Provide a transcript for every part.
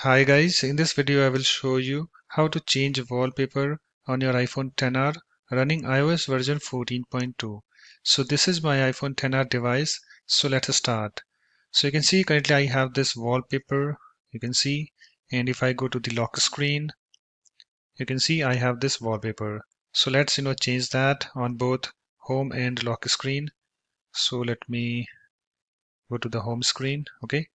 Hi guys, in this video I will show you how to change wallpaper on your iPhone XR running iOS version 14.2. So this is my iPhone XR device. So let's start. So you can see currently I have this wallpaper, you can see, and if I go to the lock screen, you can see I have this wallpaper. So let's change that on both home and lock screen. So let me go to the home screen. Okay.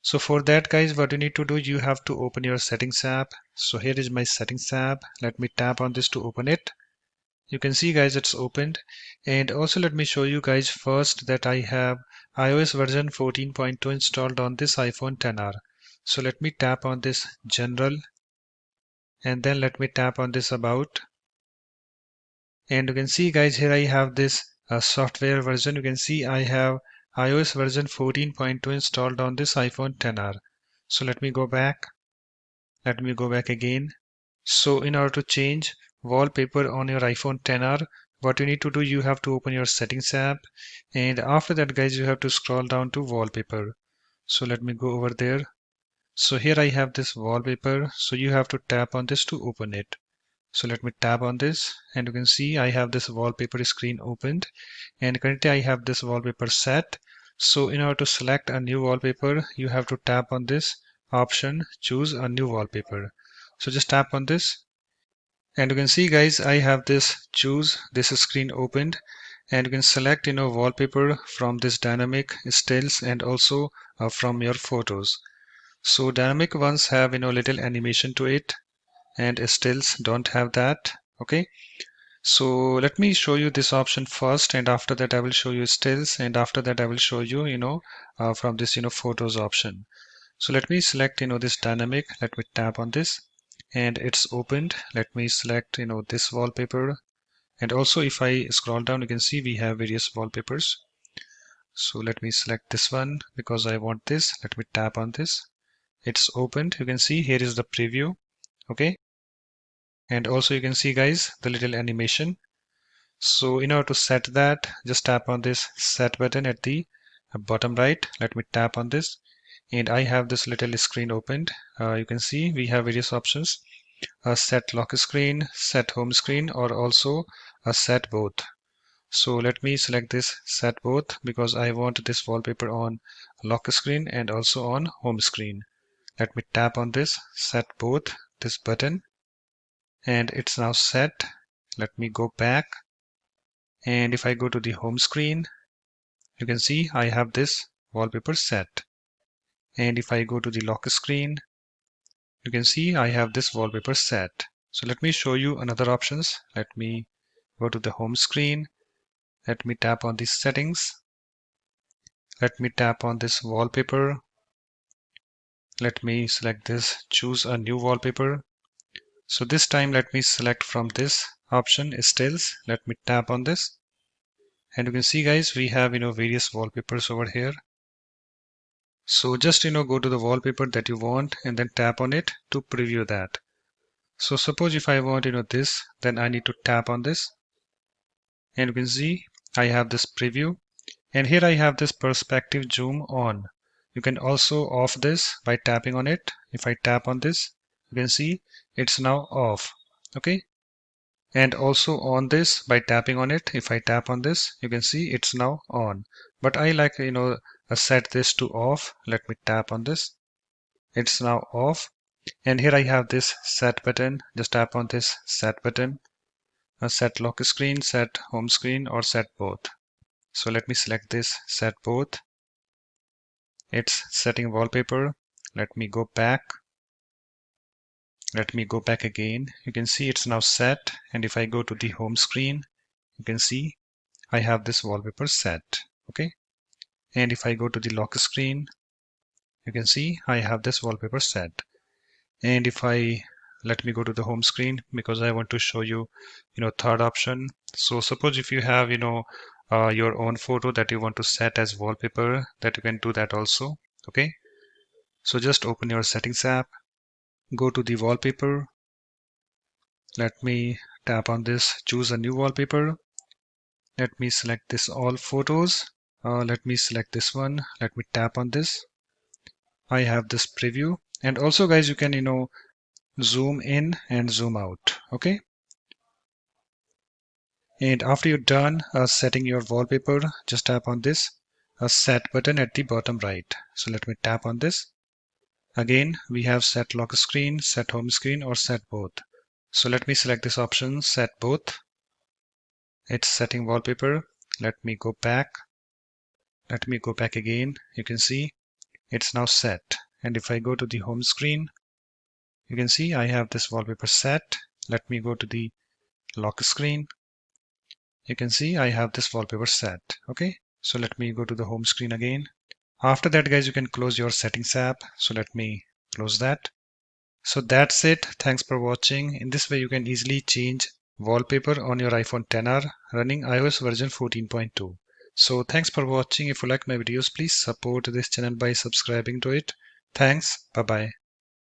So for that guys, what you need to do, you have to open your settings app. So here is my settings app. Let me tap on this to open it. You can see guys it's opened. And also let me show you guys first that I have iOS version 14.2 installed on this iPhone XR. So let me tap on this general and then let me tap on this about. And you can see guys here I have this software version. You can see I have iOS version 14.2 installed on this iPhone XR. So let me go back. Let me go back again. So in order to change wallpaper on your iPhone XR, what you need to do, you have to open your settings app. And after that, guys, you have to scroll down to wallpaper. So let me go over there. So here I have this wallpaper. So you have to tap on this to open it. So let me tap on this and you can see I have this wallpaper screen opened and currently I have this wallpaper set. So in order to select a new wallpaper, you have to tap on this option, choose a new wallpaper. So just tap on this and you can see guys I have this choose this screen opened and you can select wallpaper from this dynamic stills and also from your photos. So dynamic ones have little animation to it and stills don't have that. Okay, so let me show you this option first and after that I will show you stills and after that I will show you from this photos option. So let me select this dynamic. Let me tap on this and it's opened. Let me select this wallpaper and also if I scroll down you can see we have various wallpapers. So let me select this one because I want this. Let me tap on this. It's opened. You can see here is the preview. Okay, and also you can see guys the little animation. So in order to set that, just tap on this set button at the bottom right. Let me tap on this and I have this little screen opened. You can see we have various options: set lock screen, set home screen, or also set both. So let me select this set both because I want this wallpaper on lock screen and also on home screen. Let me tap on this set both, this button, and it's now set. Let me go back and if I go to the home screen you can see I have this wallpaper set, and if I go to the lock screen you can see I have this wallpaper set. So let me show you another options. Let me go to the home screen. Let me tap on these settings. Let me tap on this wallpaper. Let me select this choose a new wallpaper. So this time let me select from this option stills. Let me tap on this and you can see guys we have various wallpapers over here. So just go to the wallpaper that you want and then tap on it to preview that. So suppose if I want this, then I need to tap on this and you can see I have this preview and here I have this perspective zoom on. You can also off this by tapping on it. If I tap on this you can see it's now off. Okay, and also on this by tapping on it. If I tap on this you can see it's now on, but I like set this to off. Let me tap on this. It's now off. And here I have this set button. Just tap on this set button. Set lock screen, set home screen, or set both. So let me select this set both. It's setting wallpaper. Let me go back. Let me go back again. You can see it's now set. And if I go to the home screen, you can see I have this wallpaper set. Okay. And if I go to the lock screen, you can see I have this wallpaper set. And if I let me go to the home screen because I want to show you third option. So suppose if you have your own photo that you want to set as wallpaper, that you can do that also. Okay, so just open your settings app, go to the wallpaper. Let me tap on this choose a new wallpaper. Let me select this all photos. Let me select this one. Let me tap on this. I have this preview And also guys, you can zoom in and zoom out. Okay, and after you're done setting your wallpaper, just tap on this set button at the bottom right. So let me tap on this. Again, we have set lock screen, set home screen, or set both. So let me select this option, set both. It's setting wallpaper. Let me go back. Let me go back again. You can see it's now set. And if I go to the home screen, you can see I have this wallpaper set. Let me go to the lock screen. You can see I have this wallpaper set. Okay, so let me go to the home screen again. After that guys, you can close your settings app. So let me close that. So that's it. Thanks for watching. In this way you can easily change wallpaper on your iPhone XR running iOS version 14.2. So thanks for watching. If you like my videos, please support this channel by subscribing to it. Thanks. Bye bye.